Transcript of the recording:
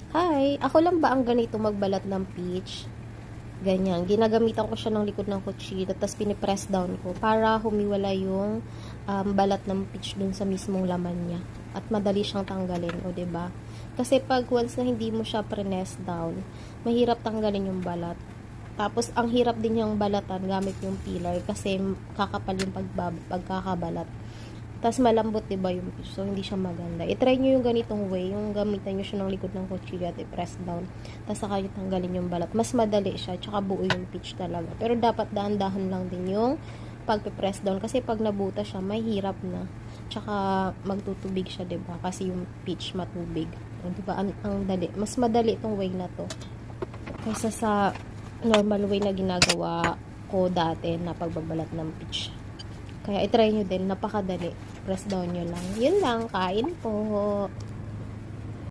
Hi, ako lang ba ang ganito magbalat ng peach? Ganyan. Ginagamitan ko siya ng likod ng kutsilyo, tapos pinipress down ko para humiwala yung balat ng peach dun sa mismong laman niya. At madali siyang tanggalin, o 'di ba? Kasi pag once na hindi mo siya press down, mahirap tanggalin yung balat. Tapos, ang hirap din yung balatan gamit yung peeler kasi kakapal yung pagkakabalat. Tapos malambot 'di ba yung peach. So hindi siya maganda. I-try niyo yung ganitong way, yung gamitan niyo siya ng likod ng kutsilyo at i-press down. Tapos saka niyo tanggalin yung balat. Mas madali siya, tsaka buo yung peach talaga. Pero dapat dahan-dahan lang din yung pagpe-press down kasi pag nabuta siya, may hirap na. Tsaka magtutubig siya 'di ba? Kasi yung peach matubig. O, 'di ba? Ang dali. Mas madali itong way na to kaysa sa normal way na ginagawa ko dati na pagbabalat ng peach. Kaya i-try nyo din, napakadali. Press down nyo lang. Yun lang, kain po.